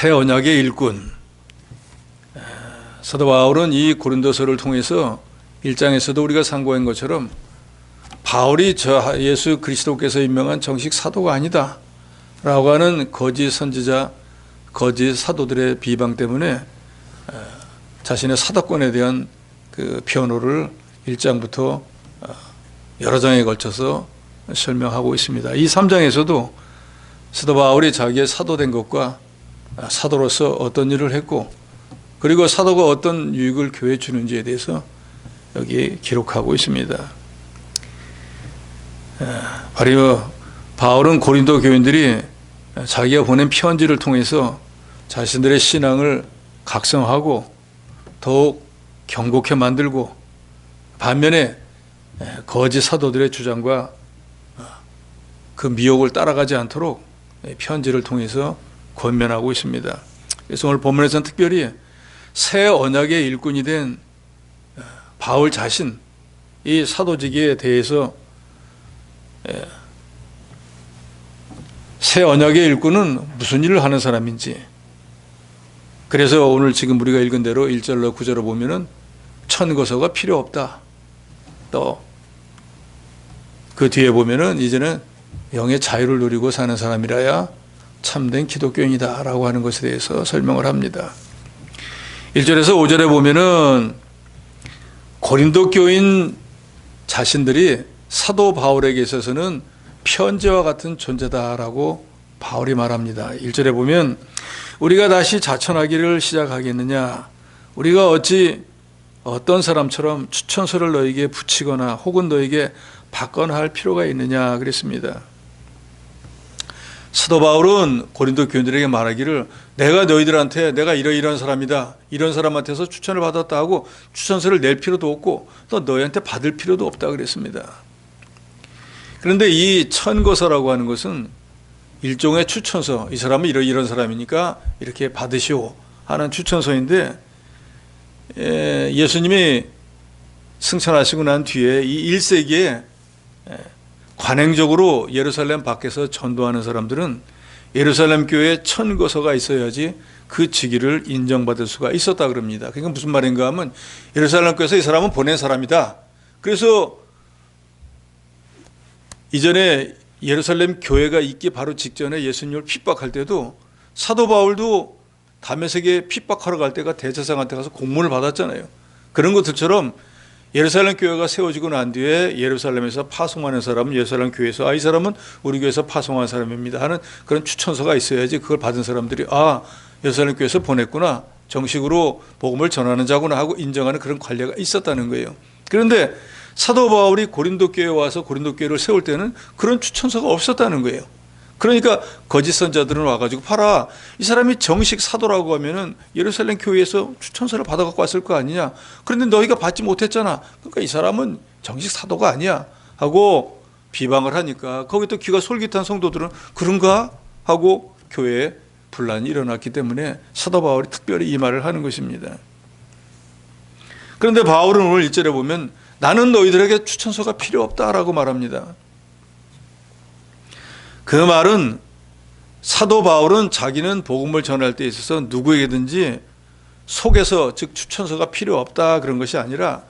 새 언약의 일꾼. 사도 바울은 이 고린도서를 통해서 1장에서도 우리가 상고한 것처럼 바울이 저 예수 그리스도께서 임명한 정식 사도가 아니다 라고 하는 거짓 선지자, 거짓 사도들의 비방 때문에 자신의 사도권에 대한 그 변호를 1장부터 여러 장에 걸쳐서 설명하고 있습니다. 이 3장에서도 사도 바울이 자기의 사도된 것과 사도로서 어떤 일을 했고 그리고 사도가 어떤 유익을 교회에 주는지에 대해서 여기 기록하고 있습니다. 바로 바울은 고린도 교인들이 자기가 보낸 편지를 통해서 자신들의 신앙을 각성하고 더욱 경고케 만들고 반면에 거짓 사도들의 주장과 그 미혹을 따라가지 않도록 편지를 통해서 권면하고 있습니다. 그래서 오늘 본문에서는 특별히 새 언약의 일꾼이 된 바울 자신, 이 사도직에 대해서 새 언약의 일꾼은 무슨 일을 하는 사람인지, 그래서 오늘 지금 우리가 읽은 대로 1절로 9절을 보면은 천거서가 필요 없다. 또 그 뒤에 보면은 이제는 영의 자유를 누리고 사는 사람이라야 참된 기독교인이다 라고 하는 것에 대해서 설명을 합니다. 1절에서 5절에 보면은 고린도 교인 자신들이 사도 바울에게 있어서는 편지와 같은 존재다라고 바울이 말합니다. 1절에 보면 우리가 다시 자천하기를 시작하겠느냐, 우리가 어찌 어떤 사람처럼 추천서를 너에게 붙이거나 혹은 너에게 받거나 할 필요가 있느냐 그랬습니다. 사도 바울은 고린도 교인들에게 말하기를 내가 너희들한테 내가 이런 사람이다, 이런 사람한테서 추천을 받았다 하고 추천서를 낼 필요도 없고 또 너희한테 받을 필요도 없다 그랬습니다. 그런데 이 천거서라고 하는 것은 일종의 추천서, 이 사람은 이런 사람이니까 이렇게 받으시오 하는 추천서인데, 예수님이 승천하시고 난 뒤에 이 1세기에 관행적으로 예루살렘 밖에서 전도하는 사람들은 예루살렘 교회에 천거서가 있어야지 그 직위를 인정받을 수가 있었다 그럽니다. 그러니까 무슨 말인가 하면 예루살렘 교회에서 이 사람은 보낸 사람이다. 그래서 이전에 예루살렘 교회가 있기 바로 직전에 예수님을 핍박할 때도 사도 바울도 다메섹에 핍박하러 갈 때가 대제사장한테 가서 공문을 받았잖아요. 그런 것들처럼 예루살렘 교회가 세워지고 난 뒤에 예루살렘에서 파송하는 사람은 예루살렘 교회에서 이 사람은 우리 교회에서 파송한 사람입니다 하는 그런 추천서가 있어야지 그걸 받은 사람들이 예루살렘 교회에서 보냈구나, 정식으로 복음을 전하는 자구나 하고 인정하는 그런 관례가 있었다는 거예요. 그런데 사도 바울이 고린도 교회에 와서 고린도 교회를 세울 때는 그런 추천서가 없었다는 거예요. 그러니까 거짓 선자들은 와가지고 봐라, 이 사람이 정식 사도라고 하면은 예루살렘 교회에서 추천서를 받아갖고 왔을 거 아니냐, 그런데 너희가 받지 못했잖아, 그러니까 이 사람은 정식 사도가 아니야 하고 비방을 하니까 거기 또 귀가 솔깃한 성도들은 그런가 하고 교회에 분란이 일어났기 때문에 사도 바울이 특별히 이 말을 하는 것입니다. 그런데 바울은 오늘 1절에 보면 나는 너희들에게 추천서가 필요 없다라고 말합니다. 그 말은 사도 바울은 자기는 복음을 전할 때 있어서 누구에게든지 속에서, 즉 추천서가 필요 없다 그런 것이 아니라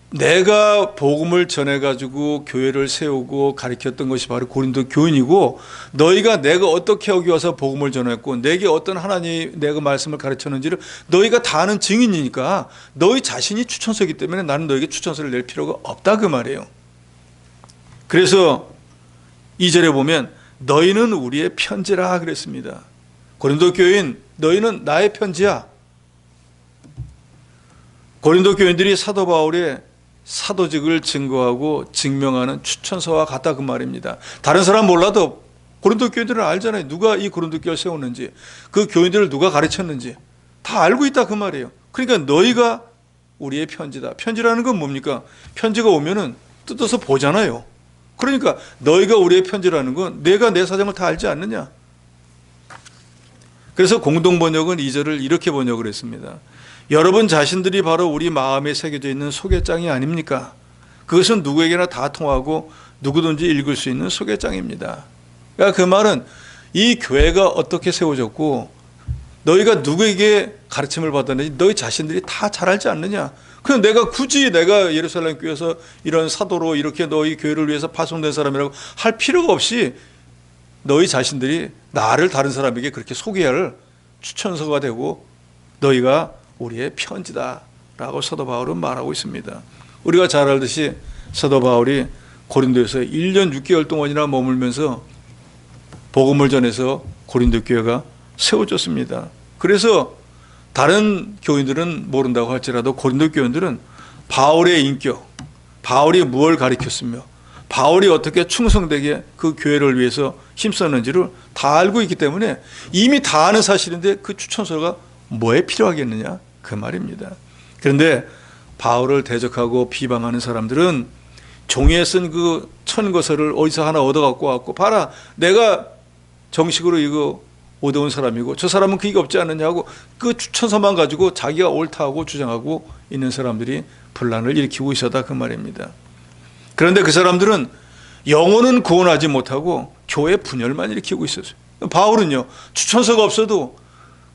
내가 복음을 전해가지고 교회를 세우고 가르쳤던 것이 바로 고린도 교인이고, 너희가 내가 어떻게 여기 와서 복음을 전했고 내게 어떤 하나님이 내가 말씀을 가르쳤는지를 너희가 다 아는 증인이니까 너희 자신이 추천서이기 때문에 나는 너에게 추천서를 낼 필요가 없다 그 말이에요. 그래서 2절에 보면 너희는 우리의 편지라 그랬습니다. 고린도 교인, 너희는 나의 편지야. 고린도 교인들이 사도 바울의 사도직을 증거하고 증명하는 추천서와 같다 그 말입니다. 다른 사람 몰라도 고린도 교인들은 알잖아요. 누가 이 고린도 교회를 세웠는지, 그 교인들을 누가 가르쳤는지 다 알고 있다 그 말이에요. 그러니까 너희가 우리의 편지다. 편지라는 건 뭡니까? 편지가 오면은 뜯어서 보잖아요. 그러니까 너희가 우리의 편지라는 건 내가 내 사정을 다 알지 않느냐. 그래서 공동번역은 2절을 이렇게 번역을 했습니다. 여러분 자신들이 바로 우리 마음에 새겨져 있는 소개장이 아닙니까? 그것은 누구에게나 다 통하고 누구든지 읽을 수 있는 소개장입니다. 그러니까 그 말은 이 교회가 어떻게 세워졌고 너희가 누구에게 가르침을 받았는지 너희 자신들이 다 잘 알지 않느냐. 그럼 내가 굳이 내가 예루살렘 교회에서 이런 사도로 이렇게 너희 교회를 위해서 파송된 사람이라고 할 필요가 없이 너희 자신들이 나를 다른 사람에게 그렇게 소개할 추천서가 되고 너희가 우리의 편지다 라고 사도 바울은 말하고 있습니다. 우리가 잘 알듯이 사도 바울이 고린도에서 1년 6개월 동안이나 머물면서 복음을 전해서 고린도 교회가 세워졌습니다. 그래서 다른 교인들은 모른다고 할지라도 고린도 교인들은 바울의 인격, 바울이 무엇을 가르쳤으며 바울이 어떻게 충성되게 그 교회를 위해서 힘썼는지를 다 알고 있기 때문에 이미 다 아는 사실인데 그 추천서가 뭐에 필요하겠느냐 그 말입니다. 그런데 바울을 대적하고 비방하는 사람들은 종이에 쓴 그 천거서를 어디서 하나 얻어갖고 왔고 봐라 내가 정식으로 이거 얻어온 사람이고 저 사람은 그게 없지 않느냐고 그 추천서만 가지고 자기가 옳다고 주장하고 있는 사람들이 분란을 일으키고 있었다 그 말입니다. 그런데 그 사람들은 영혼은 구원하지 못하고 교회 분열만 일으키고 있었어요. 바울은요 추천서가 없어도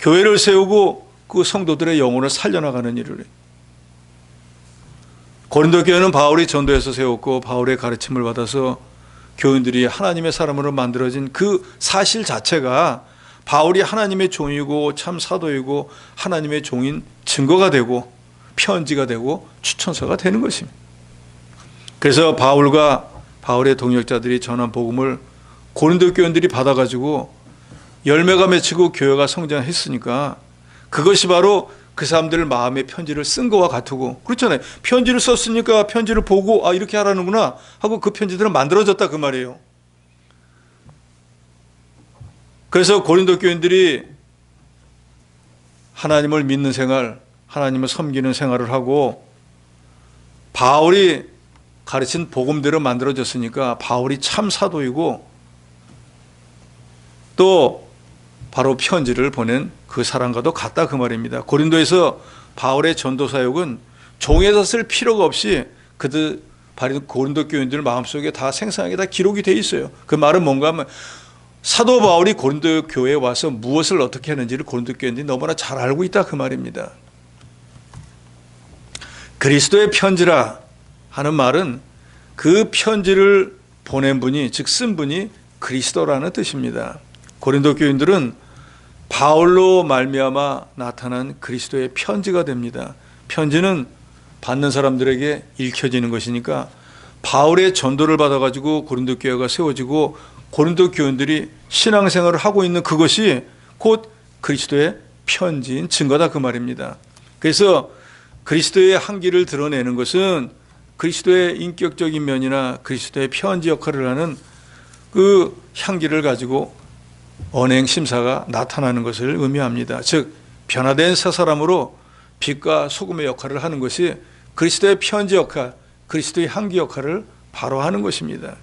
교회를 세우고 그 성도들의 영혼을 살려나가는 일을 해요. 고린도 교회는 바울이 전도해서 세웠고 바울의 가르침을 받아서 교인들이 하나님의 사람으로 만들어진 그 사실 자체가 바울이 하나님의 종이고 참 사도이고 하나님의 종인 증거가 되고 편지가 되고 추천서가 되는 것입니다. 그래서 바울과 바울의 동역자들이 전한 복음을 고린도 교인들이 받아가지고 열매가 맺히고 교회가 성장했으니까 그것이 바로 그 사람들 마음의 편지를 쓴 거와 같고 그렇잖아요. 편지를 썼으니까 편지를 보고 아 이렇게 하라는구나 하고 그 편지들은 만들어졌다 그 말이에요. 그래서 고린도 교인들이 하나님을 믿는 생활, 하나님을 섬기는 생활을 하고 바울이 가르친 복음대로 만들어졌으니까 바울이 참 사도이고 또 바로 편지를 보낸 그 사람과도 같다 그 말입니다. 고린도에서 바울의 전도 사역은 종이에다 쓸 필요가 없이 그들 고린도 교인들 마음속에 다 생생하게 다 기록이 돼 있어요. 그 말은 뭔가 하면 사도 바울이 고린도 교회에 와서 무엇을 어떻게 하는지를 고린도 교인들이 너무나 잘 알고 있다 그 말입니다. 그리스도의 편지라 하는 말은 그 편지를 보낸 분이 즉 쓴 분이 그리스도라는 뜻입니다. 고린도 교인들은 바울로 말미암아 나타난 그리스도의 편지가 됩니다. 편지는 받는 사람들에게 읽혀지는 것이니까 바울의 전도를 받아가지고 고린도 교회가 세워지고 고린도 교인들이 신앙생활을 하고 있는 그것이 곧 그리스도의 편지인 증거다 그 말입니다. 그래서 그리스도의 한기를 드러내는 것은 그리스도의 인격적인 면이나 그리스도의 편지 역할을 하는 그 향기를 가지고 언행 심사가 나타나는 것을 의미합니다. 즉 변화된 새 사람으로 빛과 소금의 역할을 하는 것이 그리스도의 편지 역할, 그리스도의 향기 역할을 바로 하는 것입니다.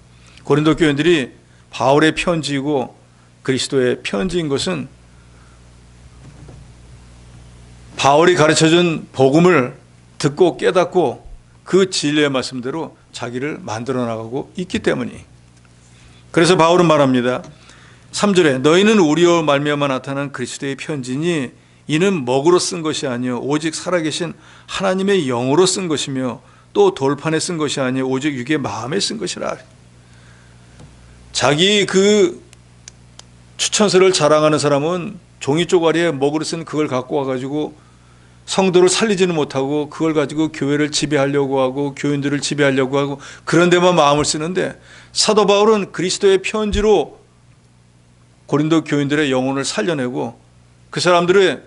고린도 교인들이 바울의 편지이고 그리스도의 편지인 것은 바울이 가르쳐준 복음을 듣고 깨닫고 그 진리의 말씀대로 자기를 만들어 나가고 있기 때문이. 그래서 바울은 말합니다. 3절에 너희는 우리로 말미암아 나타난 그리스도의 편지니 이는 먹으로 쓴 것이 아니요 오직 살아계신 하나님의 영으로 쓴 것이며 또 돌판에 쓴 것이 아니요 오직 육의 마음에 쓴 것이라. 자기 그 추천서를 자랑하는 사람은 종이 쪼가리에 먹으로 쓴 그걸 갖고 와가지고 성도를 살리지는 못하고 그걸 가지고 교회를 지배하려고 하고 교인들을 지배하려고 하고 그런 데만 마음을 쓰는데 사도 바울은 그리스도의 편지로 고린도 교인들의 영혼을 살려내고 그 사람들의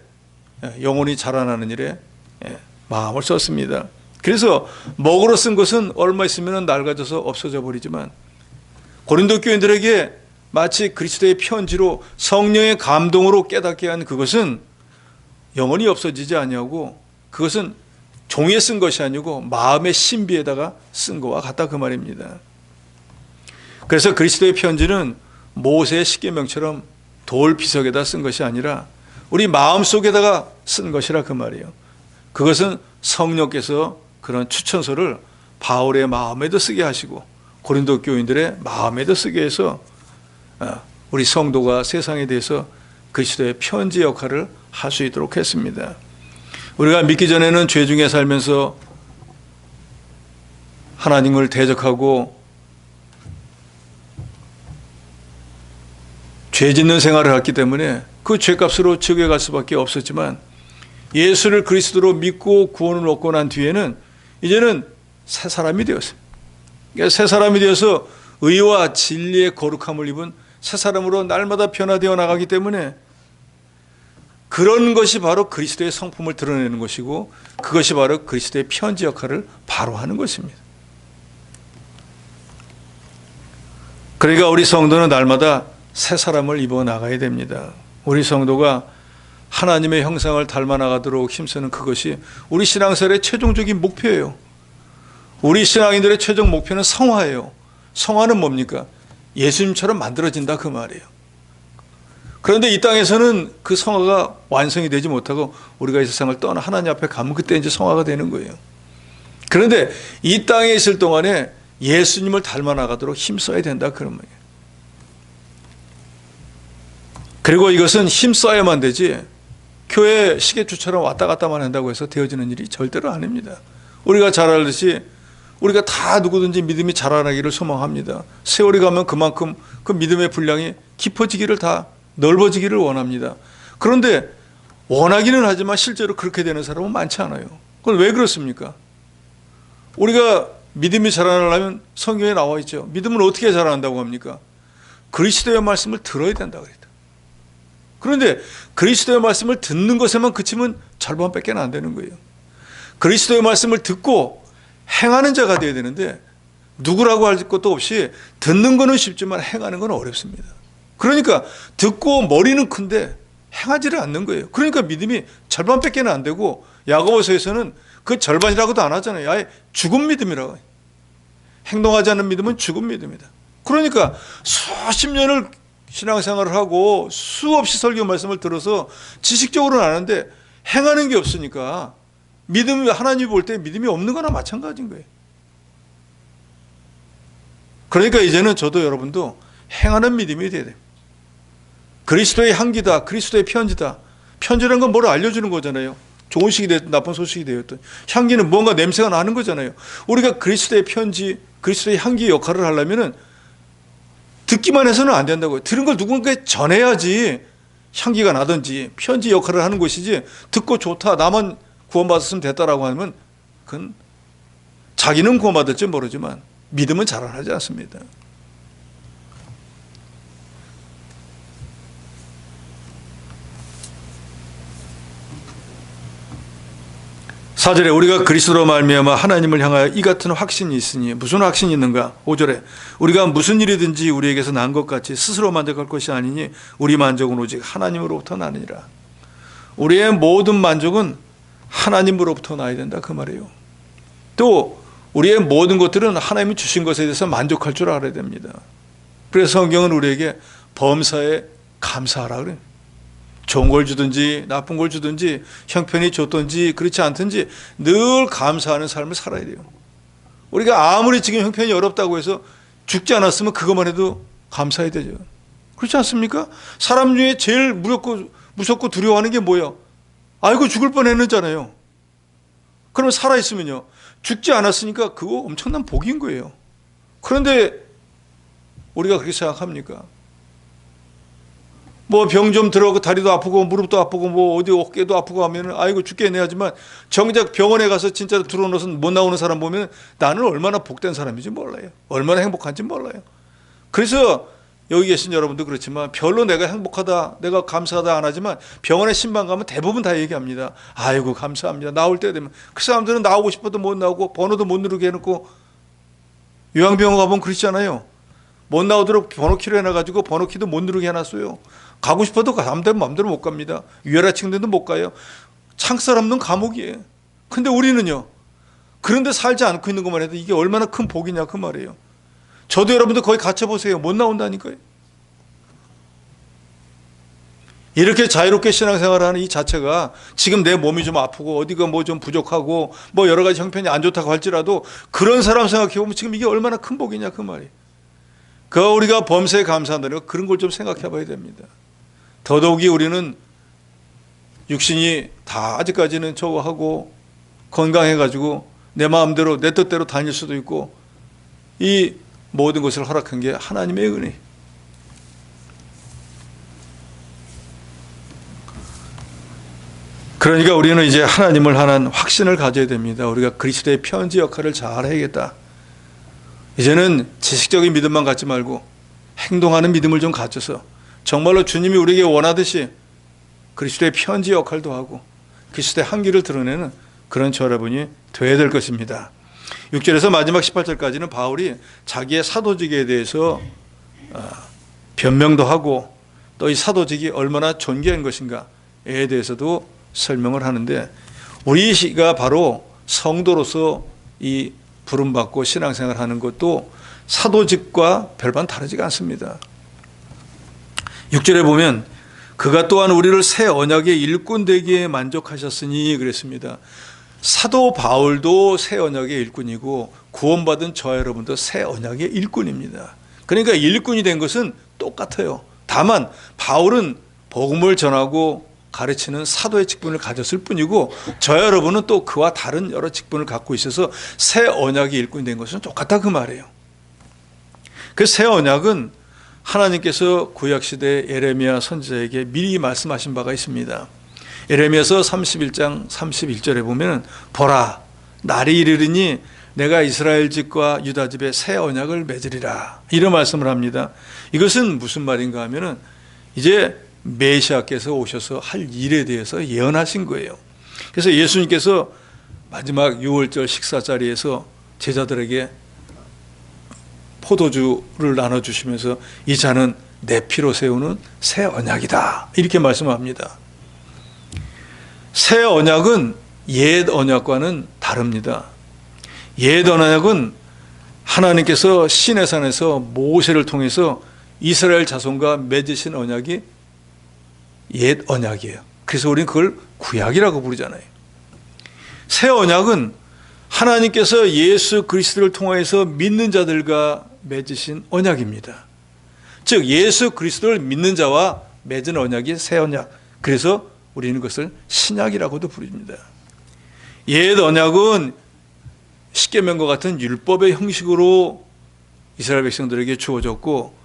영혼이 자라나는 일에 마음을 썼습니다. 그래서 먹으로 쓴 것은 얼마 있으면 낡아져서 없어져 버리지만 고린도 교인들에게 마치 그리스도의 편지로 성령의 감동으로 깨닫게 한 그것은 영원히 없어지지 아니하고 그것은 종이에 쓴 것이 아니고 마음의 신비에다가 쓴 것과 같다 그 말입니다. 그래서 그리스도의 편지는 모세의 십계명처럼 돌 비석에다 쓴 것이 아니라 우리 마음속에다가 쓴 것이라 그 말이에요. 그것은 성령께서 그런 추천서를 바울의 마음에도 쓰게 하시고 고린도 교인들의 마음에도 쓰게 해서 우리 성도가 세상에 대해서 그리스도의 편지 역할을 할 수 있도록 했습니다. 우리가 믿기 전에는 죄 중에 살면서 하나님을 대적하고 죄 짓는 생활을 했기 때문에 그 죄값으로 지옥에 갈 수밖에 없었지만, 예수를 그리스도로 믿고 구원을 얻고 난 뒤에는 이제는 새 사람이 되었어요. 그러니까 새 사람이 되어서 의와 진리의 거룩함을 입은 새 사람으로 날마다 변화되어 나가기 때문에, 그런 것이 바로 그리스도의 성품을 드러내는 것이고, 그것이 바로 그리스도의 편지 역할을 바로 하는 것입니다. 그러니까 우리 성도는 날마다 새 사람을 입어 나가야 됩니다. 우리 성도가 하나님의 형상을 닮아 나가도록 힘쓰는 그것이 우리 신앙생활의 최종적인 목표예요. 우리 신앙인들의 최종 목표는 성화예요. 성화는 뭡니까? 예수님처럼 만들어진다, 그 말이에요. 그런데 이 땅에서는 그 성화가 완성이 되지 못하고 우리가 이 세상을 떠나 하나님 앞에 가면 그때 이제 성화가 되는 거예요. 그런데 이 땅에 있을 동안에 예수님을 닮아 나가도록 힘써야 된다, 그런 말이에요. 그리고 이것은 힘써야만 되지, 교회 시계추처럼 왔다 갔다만 한다고 해서 되어지는 일이 절대로 아닙니다. 우리가 잘 알듯이 우리가 다 누구든지 믿음이 자라나기를 소망합니다. 세월이 가면 그만큼 그 믿음의 분량이 깊어지기를, 다 넓어지기를 원합니다. 그런데 원하기는 하지만 실제로 그렇게 되는 사람은 많지 않아요. 그건 왜 그렇습니까? 우리가 믿음이 자라나려면 성경에 나와 있죠. 믿음은 어떻게 자라난다고 합니까? 그리스도의 말씀을 들어야 된다고 그랬다. 그런데 그리스도의 말씀을 듣는 것에만 그치면 절반밖에 안 되는 거예요. 그리스도의 말씀을 듣고 행하는 자가 되어야 되는데, 누구라고 할 것도 없이 듣는 거는 쉽지만 행하는 건 어렵습니다. 그러니까 듣고 머리는 큰데 행하지를 않는 거예요. 그러니까 믿음이 절반밖에 안 되고, 야고보서에서는 그 절반이라고도 안 하잖아요. 아예 죽은 믿음이라고. 행동하지 않는 믿음은 죽은 믿음이다. 그러니까 수십 년을 신앙생활을 하고 수없이 설교 말씀을 들어서 지식적으로는 아는데 행하는 게 없으니까 믿음이, 하나님이 볼 때 믿음이 없는 거나 마찬가지인 거예요. 그러니까 이제는 저도 여러분도 행하는 믿음이 돼야 돼요. 그리스도의 향기다, 그리스도의 편지다. 편지라는 건 뭘 알려주는 거잖아요. 좋은 소식이 되었든 나쁜 소식이 되었든 향기는 뭔가 냄새가 나는 거잖아요. 우리가 그리스도의 편지, 그리스도의 향기 역할을 하려면은 듣기만 해서는 안 된다고요. 들은 걸 누군가에 전해야지 향기가 나든지 편지 역할을 하는 것이지, 듣고 좋다, 나만 구원받았으면 됐다라고 하면 그건 자기는 구원받을지 모르지만 믿음은 자라나지 않습니다. 사절에 우리가 그리스도로 말미암아 하나님을 향하여 이 같은 확신이 있으니, 무슨 확신이 있는가? 5절에 우리가 무슨 일이든지 우리에게서 난 것 같이 스스로 만족할 것이 아니니 우리 만족은 오직 하나님으로부터 나느니라. 우리의 모든 만족은 하나님으로부터 나야 된다, 그 말이에요. 또 우리의 모든 것들은 하나님이 주신 것에 대해서 만족할 줄 알아야 됩니다. 그래서 성경은 우리에게 범사에 감사하라 그래요. 좋은 걸 주든지 나쁜 걸 주든지 형편이 좋든지 그렇지 않든지 늘 감사하는 삶을 살아야 돼요. 우리가 아무리 지금 형편이 어렵다고 해서 죽지 않았으면 그것만 해도 감사해야 되죠. 그렇지 않습니까? 사람 중에 제일 무섭고 두려워하는 게 뭐예요? 아이고 죽을 뻔했는잖아요. 그러면 살아있으면요, 죽지 않았으니까 그거 엄청난 복인 거예요. 그런데 우리가 그렇게 생각합니까? 뭐 병 좀 들어가고 다리도 아프고 무릎도 아프고 뭐 어디 어깨도 아프고 하면은 아이고 죽겠네 하지만, 정작 병원에 가서 진짜로 들어놓아서 못 나오는 사람 보면 나는 얼마나 복된 사람인지 몰라요. 얼마나 행복한지 몰라요. 그래서 여기 계신 여러분도 그렇지만 별로 내가 행복하다, 내가 감사하다 안 하지만 병원에 신방 가면 대부분 다 얘기합니다. 아이고 감사합니다. 나올 때 되면. 그 사람들은 나오고 싶어도 못 나오고 번호도 못 누르게 해놓고, 요양병원 가보면 그렇잖아요. 못 나오도록 번호키로 해놔가지고 번호키도 못 누르게 해놨어요. 가고 싶어도 마음대로 못 갑니다. 유혈아층들도 못 가요. 창살 없는 감옥이에요. 근데 우리는요, 그런데 살지 않고 있는 것만 해도 이게 얼마나 큰 복이냐, 그 말이에요. 저도 여러분들 거기 갇혀보세요. 못 나온다니까요. 이렇게 자유롭게 신앙생활하는 이 자체가, 지금 내 몸이 좀 아프고 어디가 뭐 좀 부족하고 뭐 여러 가지 형편이 안 좋다고 할지라도 그런 사람 생각해보면 지금 이게 얼마나 큰 복이냐, 그 말이에요. 그 우리가 범사에 감사한다는 거, 그런 걸 좀 생각해 봐야 됩니다. 더더욱이 우리는 육신이 다 아직까지는 저거 하고 건강해가지고 내 마음대로 내 뜻대로 다닐 수도 있고 이 모든 것을 허락한 게 하나님의 은혜. 그러니까 우리는 이제 하나님을 향한 확신을 가져야 됩니다. 우리가 그리스도의 편지 역할을 잘 해야겠다. 이제는 지식적인 믿음만 갖지 말고 행동하는 믿음을 좀 가져서 정말로 주님이 우리에게 원하듯이 그리스도의 편지 역할도 하고 그리스도의 한기를 드러내는 그런 저 여러분이 되어야 될 것입니다. 6절에서 마지막 18절까지는 바울이 자기의 사도직에 대해서 변명도 하고 또 이 사도직이 얼마나 존귀한 것인가에 대해서도 설명을 하는데, 우리가 바로 성도로서 이 부름받고 신앙생활 하는 것도 사도직과 별반 다르지가 않습니다. 6절에 보면 그가 또한 우리를 새 언약의 일꾼 되기에 만족하셨으니 그랬습니다. 사도 바울도 새 언약의 일꾼이고 구원받은 저 여러분도 새 언약의 일꾼입니다. 그러니까 일꾼이 된 것은 똑같아요. 다만 바울은 복음을 전하고 가르치는 사도의 직분을 가졌을 뿐이고 저 여러분은 또 그와 다른 여러 직분을 갖고 있어서 새 언약의 일꾼이 된 것은 똑같다 그 말이에요. 그 새 언약은 하나님께서 구약시대 예레미야 선지자에게 미리 말씀하신 바가 있습니다. 예레미야서 31장 31절에 보면 보라 날이 이르리니 내가 이스라엘 집과 유다 집에 새 언약을 맺으리라 이런 말씀을 합니다. 이것은 무슨 말인가 하면은 이제 메시아께서 오셔서 할 일에 대해서 예언하신 거예요. 그래서 예수님께서 마지막 6월절 식사 자리에서 제자들에게 포도주를 나눠주시면서 이 잔은 내 피로 세우는 새 언약이다 이렇게 말씀합니다. 새 언약은 옛 언약과는 다릅니다. 옛 언약은 하나님께서 시내산에서 모세를 통해서 이스라엘 자손과 맺으신 언약이 옛 언약이에요. 그래서 우리는 그걸 구약이라고 부르잖아요. 새 언약은 하나님께서 예수 그리스도를 통하여서 믿는 자들과 맺으신 언약입니다. 즉 예수 그리스도를 믿는 자와 맺은 언약이 새 언약. 그래서 우리는 그것을 신약이라고도 부릅니다. 옛 언약은 십계명과 같은 율법의 형식으로 이스라엘 백성들에게 주어졌고,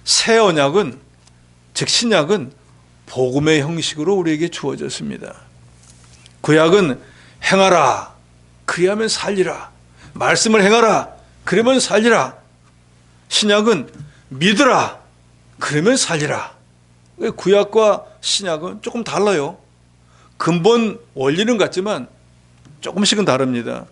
새 언약은 즉 신약은 복음의 형식으로 우리에게 주어졌습니다. 구약은 행하라 그리하면 살리라, 말씀을 행하라 그러면 살리라. 신약은 믿으라 그러면 살리라. 구약과 신약은 조금 달라요. 근본 원리는 같지만 조금씩은 다릅니다.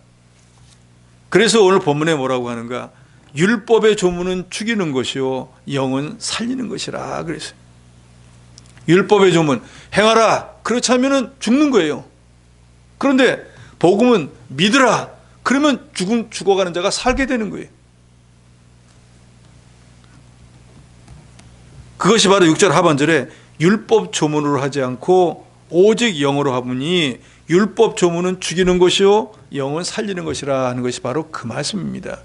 그래서 오늘 본문에 뭐라고 하는가? 율법의 조문은 죽이는 것이요 영은 살리는 것이라 그랬어요. 율법의 조문 행하라 그렇지 않으면 죽는 거예요. 그런데 복음은 믿으라 그러면 죽어가는 자가 살게 되는 거예요. 그것이 바로 6절 하반절에 율법 조문으로 하지 않고 오직 영으로 하보니 율법 조문은 죽이는 것이요 영은 살리는 것이라 하는 것이 바로 그 말씀입니다.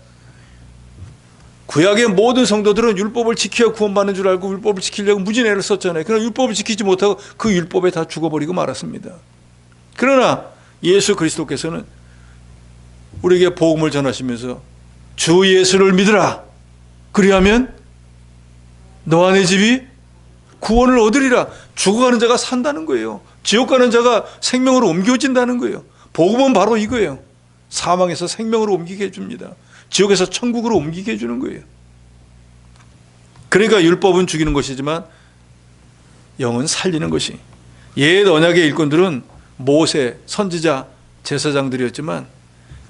구약의 모든 성도들은 율법을 지켜야 구원받는 줄 알고 율법을 지키려고 무진 애를 썼잖아요. 그러나 율법을 지키지 못하고 그 율법에 다 죽어버리고 말았습니다. 그러나 예수 그리스도께서는 우리에게 복음을 전하시면서 주 예수를 믿으라 그리하면 너와 내 집이 구원을 얻으리라. 죽어가는 자가 산다는 거예요. 지옥 가는 자가 생명으로 옮겨진다는 거예요. 복음은 바로 이거예요. 사망에서 생명으로 옮기게 해줍니다. 지옥에서 천국으로 옮기게 해주는 거예요. 그러니까 율법은 죽이는 것이지만 영은 살리는 것이. 옛 언약의 일꾼들은 모세, 선지자, 제사장들이었지만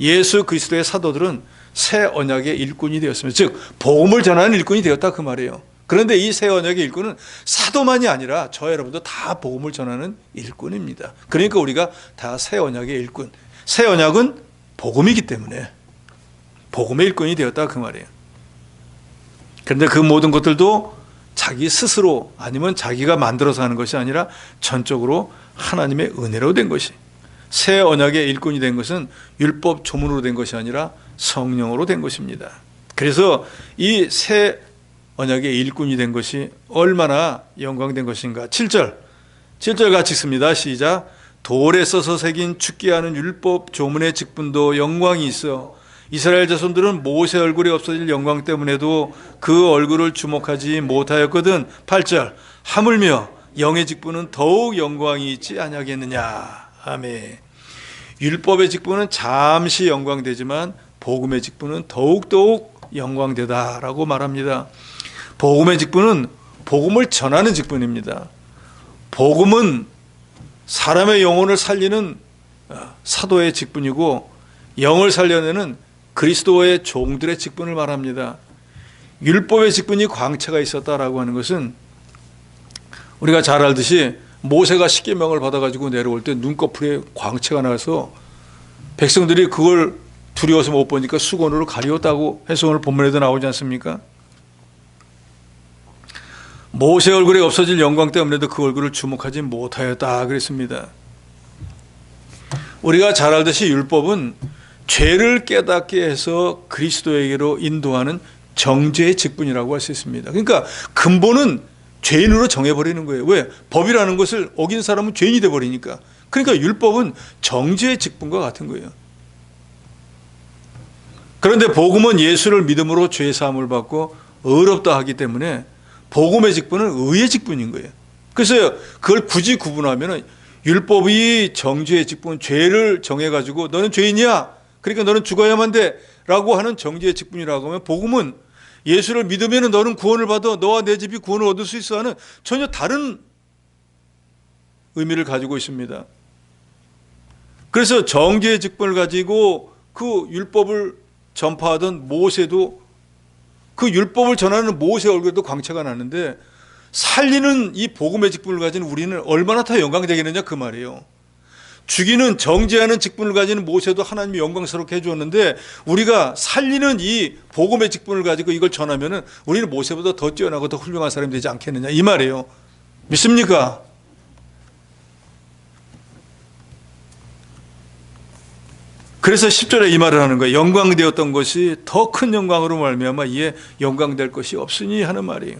예수 그리스도의 사도들은 새 언약의 일꾼이 되었습니다. 즉 복음을 전하는 일꾼이 되었다 그 말이에요. 그런데 이 새 언약의 일꾼은 사도만이 아니라 저 여러분도 다 복음을 전하는 일꾼입니다. 그러니까 우리가 다 새 언약의 일꾼. 새 언약은 복음이기 때문에 복음의 일꾼이 되었다 그 말이에요. 그런데 그 모든 것들도 자기 스스로 아니면 자기가 만들어서 하는 것이 아니라 전적으로 하나님의 은혜로 된 것이. 새 언약의 일꾼이 된 것은 율법 조문으로 된 것이 아니라 성령으로 된 것입니다. 그래서 이 새 언약의 일꾼이 된 것이 얼마나 영광된 것인가. 7절 같이 읽습니다. 시작. 돌에 써서 새긴 죽게 하는 율법 조문의 직분도 영광이 있어 이스라엘 자손들은 모세 얼굴이 없어질 영광 때문에도 그 얼굴을 주목하지 못하였거든. 8절 하물며 영의 직분은 더욱 영광이 있지 아니하겠느냐. 아멘. 율법의 직분은 잠시 영광되지만 복음의 직분은 더욱더욱 영광되다라고 말합니다. 복음의 직분은 복음을 전하는 직분입니다. 복음은 사람의 영혼을 살리는 사도의 직분이고 영을 살려내는 그리스도의 종들의 직분을 말합니다. 율법의 직분이 광채가 있었다라고 하는 것은 우리가 잘 알듯이 모세가 십계명을 받아가지고 내려올 때 눈꺼풀에 광채가 나서 백성들이 그걸 두려워서 못 보니까 수건으로 가리웠다고 해서 오늘 본문에도 나오지 않습니까? 모세 얼굴에 없어질 영광 때문에도 그 얼굴을 주목하지 못하였다 그랬습니다. 우리가 잘 알듯이 율법은 죄를 깨닫게 해서 그리스도에게로 인도하는 정죄의 직분이라고 할 수 있습니다. 그러니까 근본은 죄인으로 정해버리는 거예요. 왜? 법이라는 것을 어긴 사람은 죄인이 돼버리니까. 그러니까 율법은 정죄의 직분과 같은 거예요. 그런데 복음은 예수를 믿음으로 죄 사함을 받고 의롭다 하기 때문에 복음의 직분은 의의 직분인 거예요. 그래서 그걸 굳이 구분하면 율법이 정죄의 직분, 죄를 정해가지고 너는 죄인이야, 그러니까 너는 죽어야만 돼 라고 하는 정죄의 직분이라고 하면, 복음은 예수를 믿으면 너는 구원을 받아, 너와 내 집이 구원을 얻을 수 있어 하는 전혀 다른 의미를 가지고 있습니다. 그래서 정죄의 직분을 가지고 그 율법을 전파하던 모세도 그 율법을 전하는 모세 얼굴에도 광채가 나는데, 살리는 이 복음의 직분을 가진 우리는 얼마나 더 영광되겠느냐 그 말이에요. 죽이는 정죄하는 직분을 가지는 모세도 하나님이 영광스럽게 해주었는데, 우리가 살리는 이 복음의 직분을 가지고 이걸 전하면은 우리는 모세보다 더 뛰어나고 더 훌륭한 사람이 되지 않겠느냐 이 말이에요. 믿습니까? 그래서 10절에 이 말을 하는 거예요. 영광되었던 것이 더 큰 영광으로 말미암아 이에 영광될 것이 없으니 하는 말이에요.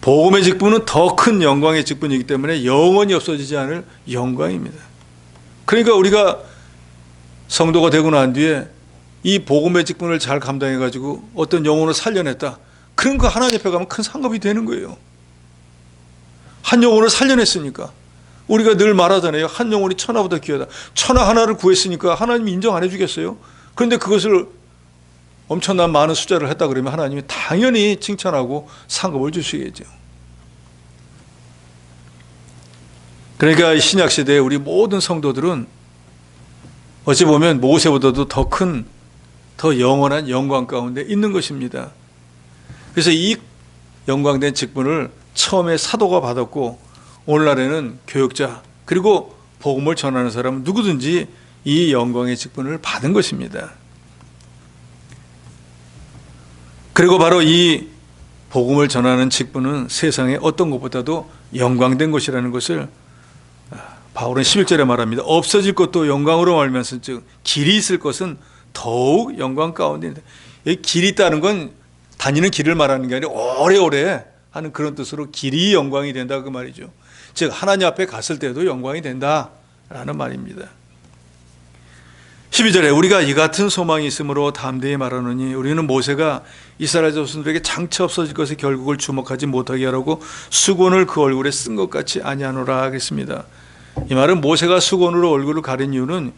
복음의 직분은 더 큰 영광의 직분이기 때문에 영원히 없어지지 않을 영광입니다. 그러니까 우리가 성도가 되고 난 뒤에 이 복음의 직분을 잘 감당해가지고 어떤 영혼을 살려냈다, 그런 거 하나님 앞에 가면 큰 상급이 되는 거예요. 한 영혼을 살려냈으니까. 우리가 늘 말하잖아요. 한 영혼이 천하보다 귀하다. 천하 하나를 구했으니까 하나님이 인정 안 해주겠어요? 그런데 그것을 엄청난 많은 숫자를 했다 그러면 하나님이 당연히 칭찬하고 상급을 주시겠죠. 그러니까 신약 시대에 우리 모든 성도들은 어찌 보면 모세보다도 더 큰, 더 영원한 영광 가운데 있는 것입니다. 그래서 이 영광된 직분을 처음에 사도가 받았고, 오늘날에는 교역자 그리고 복음을 전하는 사람은 누구든지 이 영광의 직분을 받은 것입니다. 그리고 바로 이 복음을 전하는 직분은 세상의 어떤 것보다도 영광된 것이라는 것을 바울은 11절에 말합니다. 없어질 것도 영광으로 말면서 즉 길이 있을 것은 더욱 영광 가운데 있다. 이 길이 있다는 건 다니는 길을 말하는 게 아니라 오래오래 하는 그런 뜻으로 길이 영광이 된다 그 말이죠. 즉 하나님 앞에 갔을 때도 영광이 된다라는 말입니다. 12절에 우리가 이 같은 소망이 있으므로 담대히 말하노니 우리는 모세가 이스라엘 자손들에게 장차 없어질 것의 결국을 주목하지 못하게 하라고 수건을 그 얼굴에 쓴 것 같이 아니하노라 하겠습니다. 이 말은 모세가 수건으로 얼굴을 가린 이유는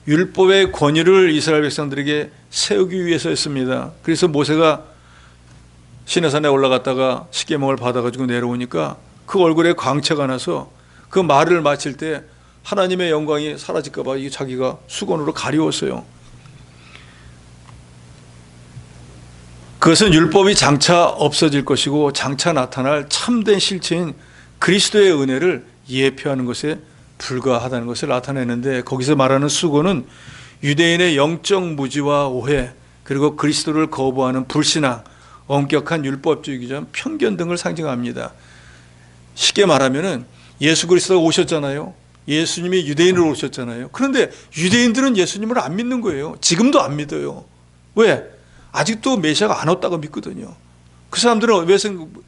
율법의 권위를 이스라엘 백성들에게 세우기 위해서였습니다. 그래서 모세가 시내산에 올라갔다가 십계명을 받아가지고 내려오니까 그 얼굴에 광채가 나서 그 말을 마칠 때 하나님의 영광이 사라질까 봐 자기가 수건으로 가리웠어요. 그것은 율법이 장차 없어질 것이고 장차 나타날 참된 실체인 그리스도의 은혜를 예표하는 것에 불과하다는 것을 나타내는데, 거기서 말하는 수건은 유대인의 영적 무지와 오해, 그리고 그리스도를 거부하는 불신앙, 엄격한 율법주의자, 편견 등을 상징합니다. 쉽게 말하면은 예수 그리스도가 오셨잖아요. 예수님이 유대인으로 오셨잖아요. 그런데 유대인들은 예수님을 안 믿는 거예요. 지금도 안 믿어요. 왜? 아직도 메시아가 안 왔다고 믿거든요. 그 사람들은 왜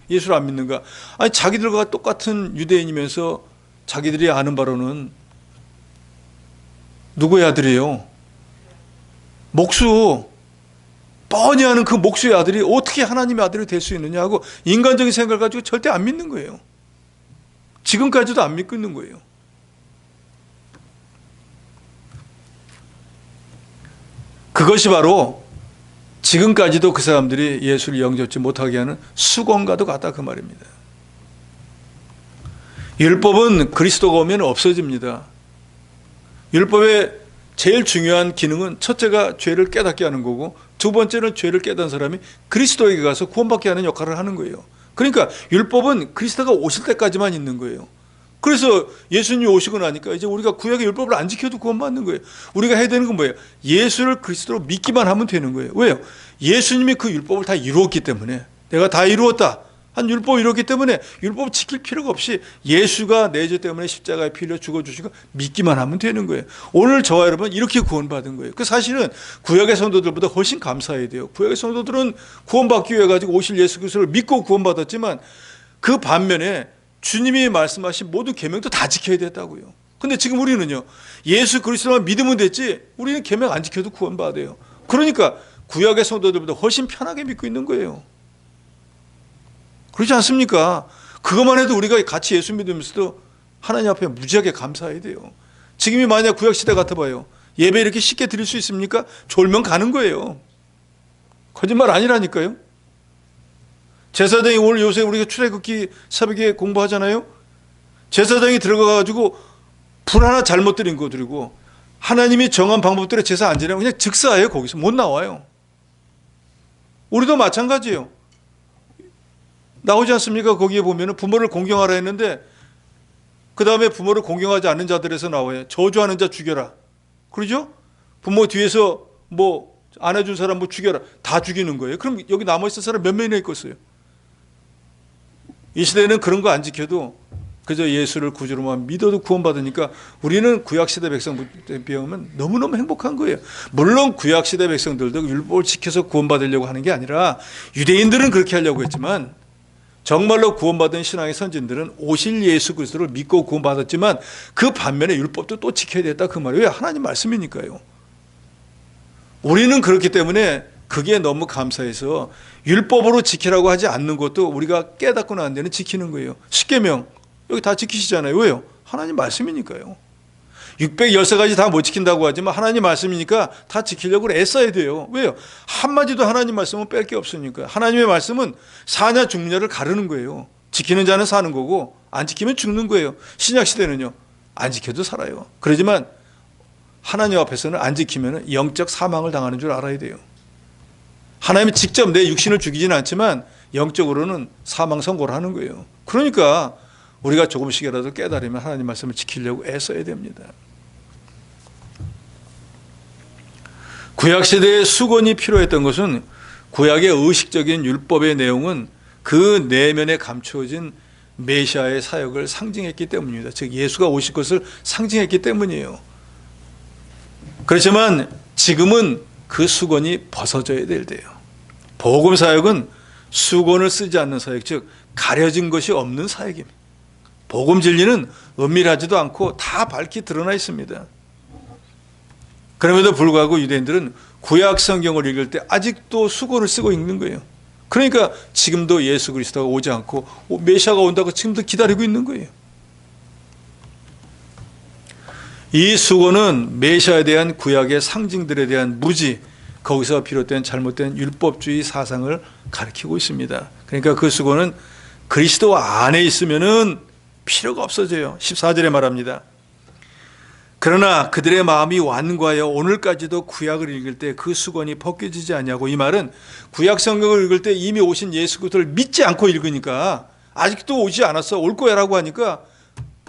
예수를 안 믿는가? 아니, 자기들과 똑같은 유대인이면서 자기들이 아는 바로는 누구의 아들이에요? 목수. 뻔히 아는 그 목수의 아들이 어떻게 하나님의 아들이 될 수 있느냐 하고 인간적인 생각을 가지고 절대 안 믿는 거예요. 지금까지도 안 믿고 있는 거예요. 그것이 바로 지금까지도 그 사람들이 예수를 영접지 못하게 하는 수건과도 같다 그 말입니다. 율법은 그리스도가 오면 없어집니다. 율법의 제일 중요한 기능은 첫째가 죄를 깨닫게 하는 거고 두 번째는 죄를 깨닫는 사람이 그리스도에게 가서 구원받게 하는 역할을 하는 거예요. 그러니까 율법은 그리스도가 오실 때까지만 있는 거예요. 그래서 예수님이 오시고 나니까 이제 우리가 구약의 율법을 안 지켜도 구원받는 거예요. 우리가 해야 되는 건 뭐예요? 예수를 그리스도로 믿기만 하면 되는 거예요. 왜요? 예수님이 그 율법을 다 이루었기 때문에, 내가 다 이루었다 한 율법을 이루었기 때문에 율법을 지킬 필요가 없이 예수가 내 죄 때문에 십자가에 피 흘려 죽어주시고 믿기만 하면 되는 거예요. 오늘 저와 여러분 이렇게 구원받은 거예요. 그 사실은 구약의 성도들보다 훨씬 감사해야 돼요. 구약의 성도들은 구원받기 위해 가지고 오실 예수 그리스도를 믿고 구원받았지만 그 반면에 주님이 말씀하신 모든 계명도 다 지켜야 됐다고요. 근데 지금 우리는요, 예수 그리스도만 믿으면 됐지 우리는 계명 안 지켜도 구원받아요. 그러니까 구약의 성도들보다 훨씬 편하게 믿고 있는 거예요. 그렇지 않습니까? 그것만 해도 우리가 같이 예수 믿으면서도 하나님 앞에 무지하게 감사해야 돼요. 지금이 만약 구약시대 같아봐요. 예배 이렇게 쉽게 드릴 수 있습니까? 졸면 가는 거예요. 거짓말 아니라니까요. 제사장이 오늘 요새 우리가 출애굽기 새벽에 공부하잖아요. 제사장이 들어가가지고 불 하나 잘못 드린 거 드리고 하나님이 정한 방법대로 제사 안 지내면 그냥 즉사예요. 거기서 못 나와요. 우리도 마찬가지예요. 나오지 않습니까? 거기에 보면 부모를 공경하라 했는데 그 다음에 부모를 공경하지 않는 자들에서 나와요. 저주하는 자 죽여라. 그러죠? 부모 뒤에서 뭐 안 해준 사람 뭐 죽여라. 다 죽이는 거예요. 그럼 여기 남아있을 사람 몇 명이나 있겠어요? 이 시대는 그런 거 안 지켜도 그저 예수를 구주로만 믿어도 구원받으니까 우리는 구약시대 백성에 비하면 너무너무 행복한 거예요. 물론 구약시대 백성들도 율법을 지켜서 구원받으려고 하는 게 아니라 유대인들은 그렇게 하려고 했지만 정말로 구원받은 신앙의 선진들은 오실 예수 그리스도를 믿고 구원받았지만 그 반면에 율법도 또 지켜야 됐다 그 말이에요. 왜? 하나님 말씀이니까요. 우리는 그렇기 때문에 그게 너무 감사해서 율법으로 지키라고 하지 않는 것도 우리가 깨닫고 난 데는 지키는 거예요. 십계명 여기 다 지키시잖아요. 왜요? 하나님 말씀이니까요. 613가지 다 못 지킨다고 하지만 하나님 말씀이니까 다 지키려고 애써야 돼요. 왜요? 한마디도 하나님 말씀은 뺄 게 없으니까. 하나님의 말씀은 사냐 죽느냐를 가르는 거예요. 지키는 자는 사는 거고 안 지키면 죽는 거예요. 신약시대는요, 안 지켜도 살아요. 그러지만 하나님 앞에서는 안 지키면 영적 사망을 당하는 줄 알아야 돼요. 하나님이 직접 내 육신을 죽이지는 않지만 영적으로는 사망 선고를 하는 거예요. 그러니까 우리가 조금씩이라도 깨달으면 하나님 말씀을 지키려고 애써야 됩니다. 구약시대에 수건이 필요했던 것은 구약의 의식적인 율법의 내용은 그 내면에 감추어진 메시아의 사역을 상징했기 때문입니다. 즉 예수가 오실 것을 상징했기 때문이에요. 그렇지만 지금은 그 수건이 벗어져야 될 때예요. 복음 사역은 수건을 쓰지 않는 사역, 즉 가려진 것이 없는 사역입니다. 복음 진리는 은밀하지도 않고 다 밝히 드러나 있습니다. 그럼에도 불구하고 유대인들은 구약 성경을 읽을 때 아직도 수건을 쓰고 읽는 거예요. 그러니까 지금도 예수 그리스도가 오지 않고 메시아가 온다고 지금도 기다리고 있는 거예요. 이 수건은 메시아에 대한 구약의 상징들에 대한 무지, 거기서 비롯된 잘못된 율법주의 사상을 가리키고 있습니다. 그러니까 그 수건은 그리스도 안에 있으면은 필요가 없어져요. 14절에 말합니다. 그러나 그들의 마음이 완고하여 오늘까지도 구약을 읽을 때 그 수건이 벗겨지지 않냐고. 이 말은 구약 성경을 읽을 때 이미 오신 예수 그리스도를 믿지 않고 읽으니까 아직도 오지 않았어, 올 거야 라고 하니까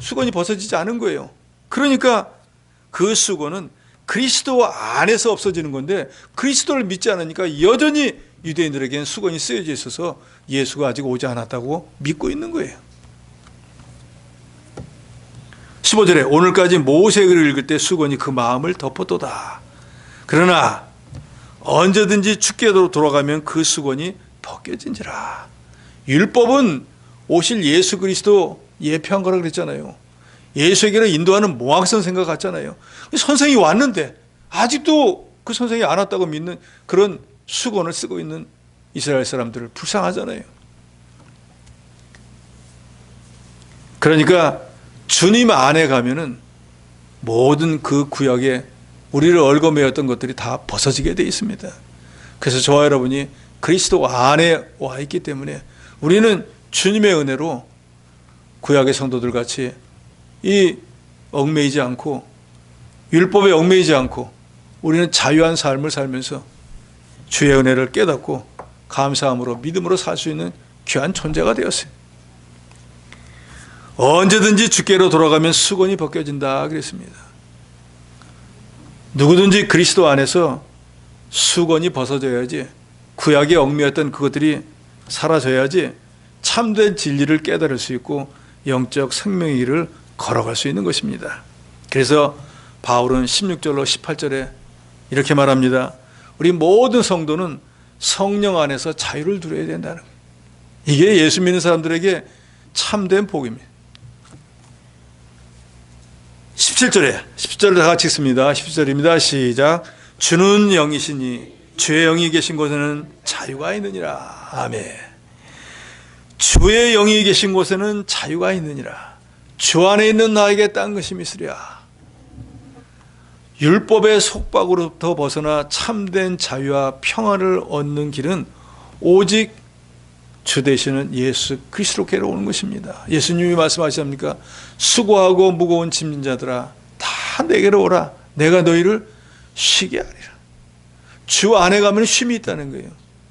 수건이 벗어지지 않은 거예요. 그러니까 그 수건은 그리스도 안에서 없어지는 건데 그리스도를 믿지 않으니까 여전히 유대인들에게는 수건이 쓰여져 있어서 예수가 아직 오지 않았다고 믿고 있는 거예요. 15절에 오늘까지 모세를 읽을 때 수건이 그 마음을 덮었도다. 그러나 언제든지 주께로 돌아가면 그 수건이 벗겨진지라. 율법은 오실 예수 그리스도 예표한 거라 그랬잖아요. 예수에게는 인도하는 모항성 생각 같잖아요. 선생이 왔는데 아직도 그 선생이 안 왔다고 믿는 그런 수건을 쓰고 있는 이스라엘 사람들을 불쌍하잖아요. 그러니까 주님 안에 가면은 모든 그 구약에 우리를 얽어매었던 것들이 다 벗어지게 되어 있습니다. 그래서 저와 여러분이 그리스도 안에 와 있기 때문에 우리는 주님의 은혜로 구약의 성도들 같이 이 얽매이지 않고 율법에 얽매이지 않고 우리는 자유한 삶을 살면서 주의 은혜를 깨닫고 감사함으로 믿음으로 살 수 있는 귀한 존재가 되었어요. 언제든지 주께로 돌아가면 수건이 벗겨진다 그랬습니다. 누구든지 그리스도 안에서 수건이 벗어져야지, 구약에 얽매였던 그것들이 사라져야지 참된 진리를 깨달을 수 있고 영적 생명의 길을 걸어갈 수 있는 것입니다. 그래서 바울은 16절로 18절에 이렇게 말합니다. 우리 모든 성도는 성령 안에서 자유를 누려야 된다는 거예요. 이게 예수 믿는 사람들에게 참된 복입니다. 17절을 다 같이 읽습니다. 17절입니다. 시작. 주는 영이시니 주의 영이 계신 곳에는 자유가 있느니라. 아멘. 주의 영이 계신 곳에는 자유가 있느니라. 주 안에 있는 나에게 딴 것이 있으랴. 율법의 속박으로부터 벗어나 참된 자유와 평안을 얻는 길은 오직 주 되시는 예수 그리스도께로 오는 것입니다. 예수님이 말씀하시합니까? 수고하고 무거운 짐진 자들아 다 내게로 오라. 내가 너희를 쉬게 하리라. 주 안에 가면 쉼이 있다는 거예요.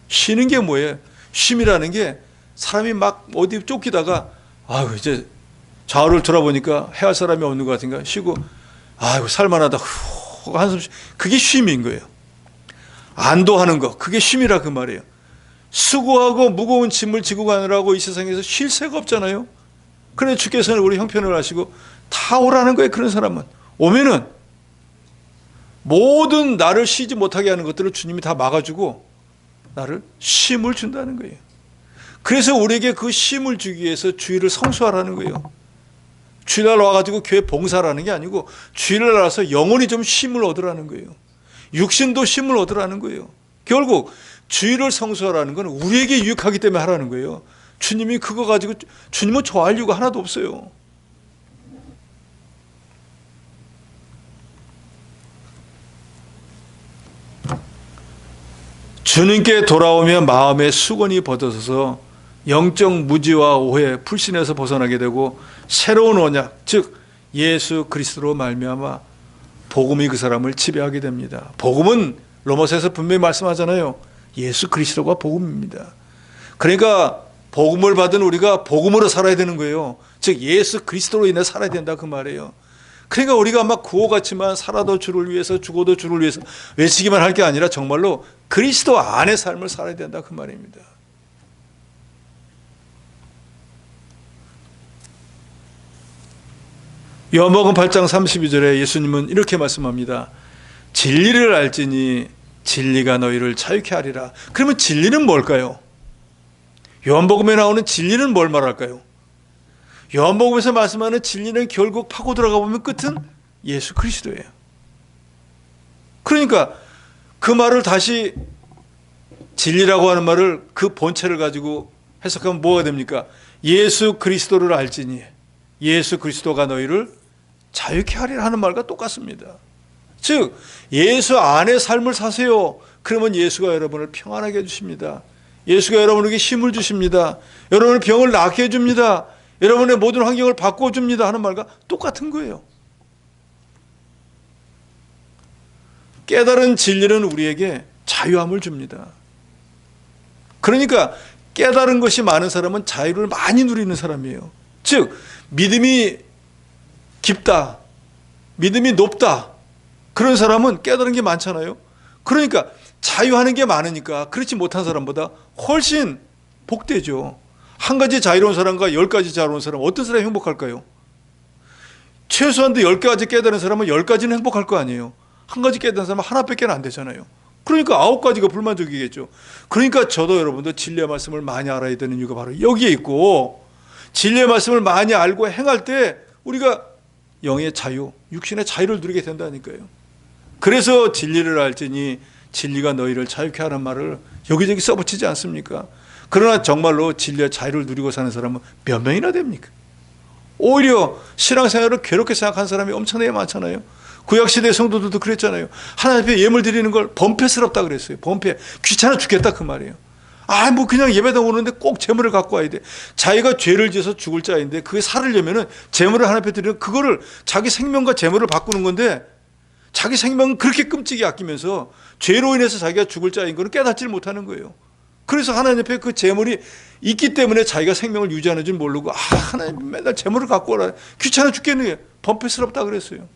쉬는 게 뭐예요? 쉼이라는 게 사람이 막 어디 쫓기다가 아유 이제 좌우를 돌아보니까 해할 사람이 없는 것 같은가 쉬고 아이고 살만하다 한숨 쉬. 그게 쉼인 거예요. 안도하는 거 그게 쉼이라 그 말이에요. 수고하고 무거운 짐을 지고 가느라고 이 세상에서 쉴 새가 없잖아요. 그런데 주께서는 우리 형편을 하시고 다 오라는 거예요. 그런 사람은 오면은 모든 나를 쉬지 못하게 하는 것들을 주님이 다 막아주고 나를 쉼을 준다는 거예요. 그래서 우리에게 그 쉼을 주기 위해서 주일을 성수하라는 거예요. 주일날 와가지고 교회 봉사라는 게 아니고 주일날 와서 영혼이 좀 쉼을 얻으라는 거예요. 육신도 쉼을 얻으라는 거예요. 결국 주일을 성수하라는 건 우리에게 유익하기 때문에 하라는 거예요. 주님이 그거 가지고 주님은 좋아할 이유가 하나도 없어요. 주님께 돌아오면 마음의 수건이 벗어져서 영적 무지와 오해, 불신에서 벗어나게 되고 새로운 언약, 즉 예수 그리스도로 말미암아 복음이 그 사람을 지배하게 됩니다. 복음은 로마서에서 분명히 말씀하잖아요. 예수 그리스도가 복음입니다. 그러니까 복음을 받은 우리가 복음으로 살아야 되는 거예요. 즉 예수 그리스도로 인해 살아야 된다 그 말이에요. 그러니까 우리가 막 구호같지만 살아도 주를 위해서 죽어도 주를 위해서 외치기만 할 게 아니라 정말로 그리스도 안의 삶을 살아야 된다 그 말입니다. 요한복음 8장 32절에 예수님은 이렇게 말씀합니다. 진리를 알지니 진리가 너희를 자유케 하리라. 그러면 진리는 뭘까요? 요한복음에 나오는 진리는 뭘 말할까요? 요한복음에서 말씀하는 진리는 결국 파고 들어가 보면 끝은 예수 그리스도예요. 그러니까 그 말을 다시 진리라고 하는 말을 그 본체를 가지고 해석하면 뭐가 됩니까? 예수 그리스도를 알지니 예수 그리스도가 너희를 자유케 하리라 하는 말과 똑같습니다. 즉 예수 안의 삶을 사세요. 그러면 예수가 여러분을 평안하게 해주십니다. 예수가 여러분에게 힘을 주십니다. 여러분의 병을 낫게 해줍니다. 여러분의 모든 환경을 바꿔줍니다 하는 말과 똑같은 거예요. 깨달은 진리는 우리에게 자유함을 줍니다. 그러니까 깨달은 것이 많은 사람은 자유를 많이 누리는 사람이에요. 즉 믿음이 깊다, 믿음이 높다, 그런 사람은 깨달은 게 많잖아요. 그러니까 자유하는 게 많으니까 그렇지 못한 사람보다 훨씬 복되죠. 한 가지 자유로운 사람과 10가지 자유로운 사람, 어떤 사람이 행복할까요? 최소한도 10가지 깨달은 사람은 10가지는 행복할 거 아니에요. 한 가지 깨달은 사람은 하나밖에 안 되잖아요. 그러니까 9가지가 불만족이겠죠. 그러니까 저도 여러분도 진리의 말씀을 많이 알아야 되는 이유가 바로 여기에 있고, 진리의 말씀을 많이 알고 행할 때 우리가 영의 자유, 육신의 자유를 누리게 된다니까요. 그래서 진리를 알지니 진리가 너희를 자유케 하는 말을 여기저기 써붙이지 않습니까? 그러나 정말로 진리의 자유를 누리고 사는 사람은 몇 명이나 됩니까? 오히려 신앙생활을 괴롭게 생각하는 사람이 엄청나게 많잖아요. 구약시대 성도들도 그랬잖아요. 하나님 앞에 예물 드리는 걸 범패스럽다 그랬어요. 범패. 귀찮아 죽겠다 그 말이에요. 뭐 그냥 예배당 오는데 꼭 재물을 갖고 와야 돼. 자기가 죄를 지어서 죽을 자인데 그게 살으려면은 재물을 하나님 앞에 드리는, 그거를 자기 생명과 재물을 바꾸는 건데, 자기 생명은 그렇게 끔찍이 아끼면서 죄로 인해서 자기가 죽을 자인 거는 깨닫지를 못하는 거예요. 그래서 하나님 앞에 그 재물이 있기 때문에 자기가 생명을 유지하는 줄 모르고, 하나님 맨날 재물을 갖고 오라, 귀찮아 죽겠네, 범패스럽다 그랬어요.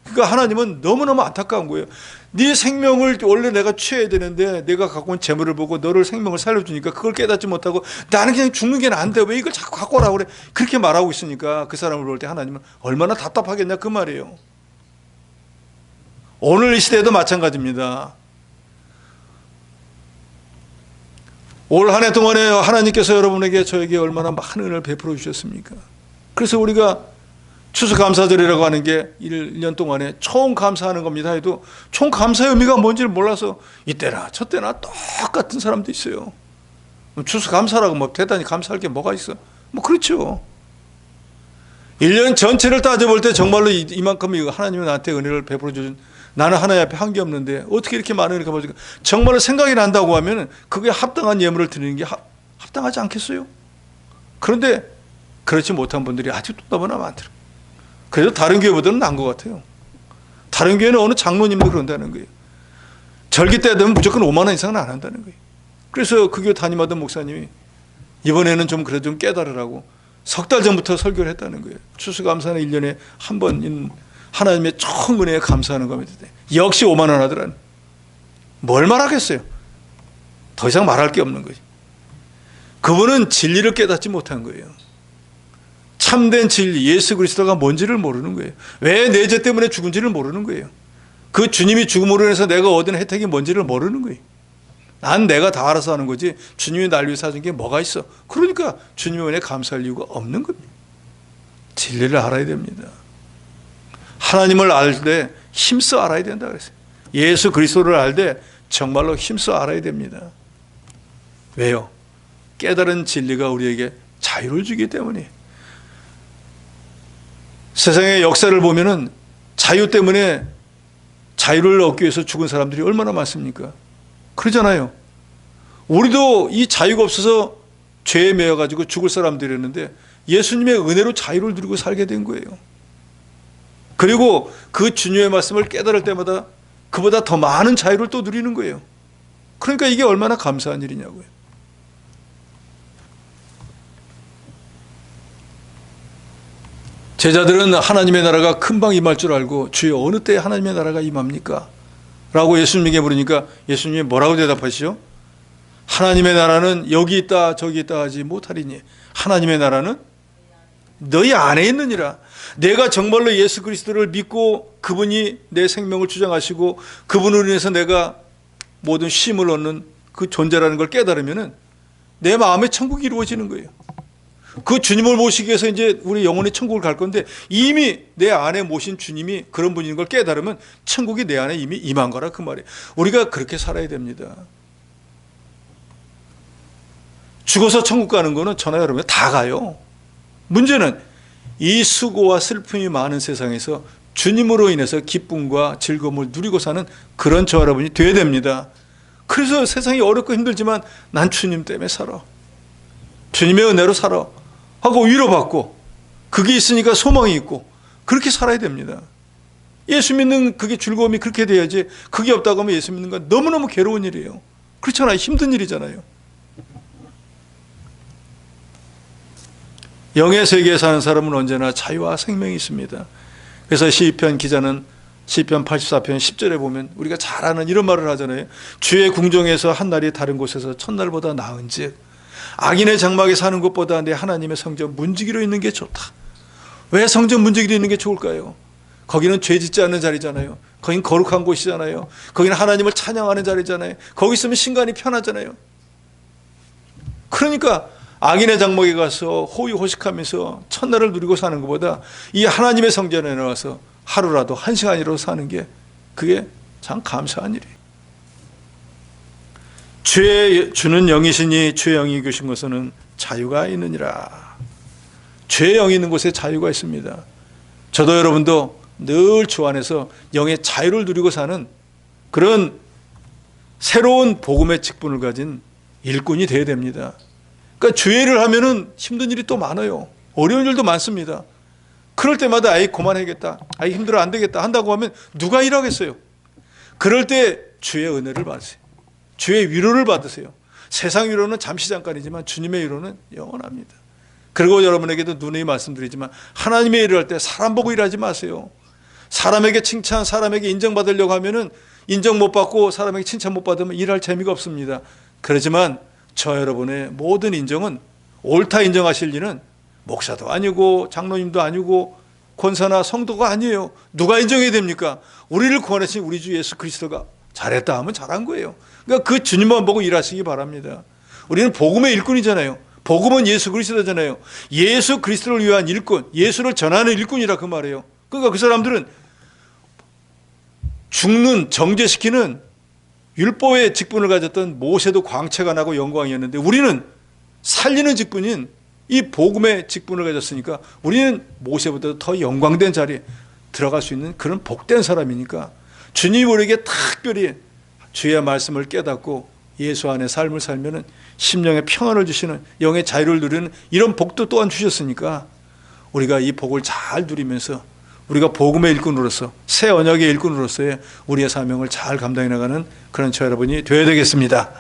그러니까 하나님은 너무너무 안타까운 거예요. 네 생명을 원래 내가 취해야 되는데 내가 갖고 온 재물을 보고 너를 생명을 살려주니까 그걸 깨닫지 못하고 나는 그냥 죽는 게 나은데 왜 이걸 자꾸 갖고 오라고 그래, 그렇게 말하고 있으니까 그 사람을 볼 때 하나님은 얼마나 답답하겠냐 그 말이에요. 오늘 이 시대도 마찬가지입니다. 올 한 해 동안에 하나님께서 여러분에게 저에게 얼마나 많은 은혜를 베풀어 주셨습니까? 그래서 우리가 추수감사절이라고 하는 게 1년 동안에 총 감사하는 겁니다 해도 총 감사의 의미가 뭔지를 몰라서 이때나 저때나 똑같은 사람도 있어요. 추수감사라고 뭐 대단히 감사할 게 뭐가 있어? 뭐 그렇죠. 1년 전체를 따져볼 때 정말로 이만큼 하나님이 나한테 은혜를 베풀어 주신, 나는 하나님 앞에 한 게 없는데 어떻게 이렇게 많은 은혜가 벌어질까? 정말로 생각이 난다고 하면 그게 합당한 예물을 드리는 게 합당하지 않겠어요? 그런데 그렇지 못한 분들이 아직도 너무나 많더라고요. 그래도 다른 교회보다는 나은 것 같아요. 다른 교회는 어느 장로님도 그런다는 거예요. 절기 때 되면 무조건 5만 원 이상은 안 한다는 거예요. 그래서 그 교회 담임하던 목사님이 이번에는 좀 그래도 좀 깨달으라고 석 달 전부터 설교를 했다는 거예요. 추수감사는 1년에 한 번 하나님의 총 은혜에 감사하는 겁니다. 역시 5만 원 하더라는. 뭘 말하겠어요? 더 이상 말할 게 없는 거죠. 그분은 진리를 깨닫지 못한 거예요. 참된 진리, 예수 그리스도가 뭔지를 모르는 거예요. 왜 내 죄 때문에 죽은지를 모르는 거예요. 그 주님이 죽음으로 인해서 내가 얻은 혜택이 뭔지를 모르는 거예요. 난 내가 다 알아서 하는 거지 주님이 날 위해서 하신 게 뭐가 있어. 그러니까 주님의 은혜에 감사할 이유가 없는 겁니다. 진리를 알아야 됩니다. 하나님을 알 때 힘써 알아야 된다 그랬어요. 예수 그리스도를 알 때 정말로 힘써 알아야 됩니다. 왜요? 깨달은 진리가 우리에게 자유를 주기 때문이에요. 세상의 역사를 보면은 자유 때문에 자유를 얻기 위해서 죽은 사람들이 얼마나 많습니까? 그러잖아요. 우리도 이 자유가 없어서 죄에 매여가지고 죽을 사람들이었는데 예수님의 은혜로 자유를 누리고 살게 된 거예요. 그리고 그 주님의 말씀을 깨달을 때마다 그보다 더 많은 자유를 또 누리는 거예요. 그러니까 이게 얼마나 감사한 일이냐고요. 제자들은 하나님의 나라가 금방 임할 줄 알고 주여 어느 때 하나님의 나라가 임합니까? 라고 예수님에게 물으니까 예수님이 뭐라고 대답하시죠? 하나님의 나라는 여기 있다 저기 있다 하지 못하리니 하나님의 나라는 너희 안에 있느니라. 내가 정말로 예수 그리스도를 믿고 그분이 내 생명을 주장하시고 그분으로 인해서 내가 모든 쉼을 얻는 그 존재라는 걸 깨달으면 내 마음에 천국이 이루어지는 거예요. 그 주님을 모시기 위해서 이제 우리 영혼의 천국을 갈 건데 이미 내 안에 모신 주님이 그런 분인 걸 깨달으면 천국이 내 안에 이미 임한 거라 그 말이에요. 우리가 그렇게 살아야 됩니다. 죽어서 천국 가는 거는 저나 여러분 다 가요. 문제는 이 수고와 슬픔이 많은 세상에서 주님으로 인해서 기쁨과 즐거움을 누리고 사는 그런 저 여러분이 돼야 됩니다. 그래서 세상이 어렵고 힘들지만 난 주님 때문에 살아. 주님의 은혜로 살아. 하고 위로받고 그게 있으니까 소망이 있고 그렇게 살아야 됩니다. 예수 믿는 그게 즐거움이 그렇게 돼야지 그게 없다고 하면 예수 믿는 건 너무너무 괴로운 일이에요. 그렇잖아요. 힘든 일이잖아요. 영의 세계에 사는 사람은 언제나 자유와 생명이 있습니다. 그래서 시편 기자는 시편 84편 10절에 보면 우리가 잘 아는 이런 말을 하잖아요. 주의 궁정에서 한 날이 다른 곳에서 첫날보다 나은즉 악인의 장막에 사는 것보다 내 하나님의 성전 문지기로 있는 게 좋다. 왜 성전 문지기로 있는 게 좋을까요? 거기는 죄 짓지 않는 자리잖아요. 거긴 거룩한 곳이잖아요. 거기는 하나님을 찬양하는 자리잖아요. 거기 있으면 신간이 편하잖아요. 그러니까 악인의 장막에 가서 호의호식하면서 첫날을 누리고 사는 것보다 이 하나님의 성전에 나와서 하루라도 한 시간이라도 사는 게 그게 참 감사한 일이에요. 죄 주는 영이시니 죄의 영이 계신 곳에는 자유가 있느니라. 죄의 영이 있는 곳에 자유가 있습니다. 저도 여러분도 늘 주 안에서 영의 자유를 누리고 사는 그런 새로운 복음의 직분을 가진 일꾼이 되어야 됩니다. 그러니까 주의를 하면은 힘든 일이 또 많아요. 어려운 일도 많습니다. 그럴 때마다 아이 그만하겠다, 아이 힘들어 안 되겠다 한다고 하면 누가 일하겠어요? 그럴 때 주의 은혜를 받으세요. 주의 위로를 받으세요. 세상 위로는 잠시 잠깐이지만 주님의 위로는 영원합니다. 그리고 여러분에게도 누누이 말씀드리지만 하나님의 일을 할 때 사람 보고 일하지 마세요. 사람에게 칭찬, 사람에게 인정받으려고 하면은 인정 못 받고 사람에게 칭찬 못 받으면 일할 재미가 없습니다. 그렇지만 저 여러분의 모든 인정은 옳다 인정하실 일은 목사도 아니고 장로님도 아니고 권사나 성도가 아니에요. 누가 인정해야 됩니까? 우리를 구원하신 우리 주 예수 그리스도가 잘했다 하면 잘한 거예요. 그러니까 그 주님만 보고 일하시기 바랍니다. 우리는 복음의 일꾼이잖아요. 복음은 예수 그리스도잖아요. 예수 그리스도를 위한 일꾼, 예수를 전하는 일꾼이라 그 말이에요. 그러니까 그 사람들은 죽는, 정죄시키는 율법의 직분을 가졌던 모세도 광채가 나고 영광이었는데 우리는 살리는 직분인 이 복음의 직분을 가졌으니까 우리는 모세보다 더 영광된 자리에 들어갈 수 있는 그런 복된 사람이니까 주님이 우리에게 특별히 주의 말씀을 깨닫고 예수 안에 삶을 살면은 심령의 평안을 주시는 영의 자유를 누리는 이런 복도 또한 주셨으니까 우리가 이 복을 잘 누리면서 우리가 복음의 일꾼으로서 새 언약의 일꾼으로서의 우리의 사명을 잘 감당해 나가는 그런 저 여러분이 되어야 되겠습니다.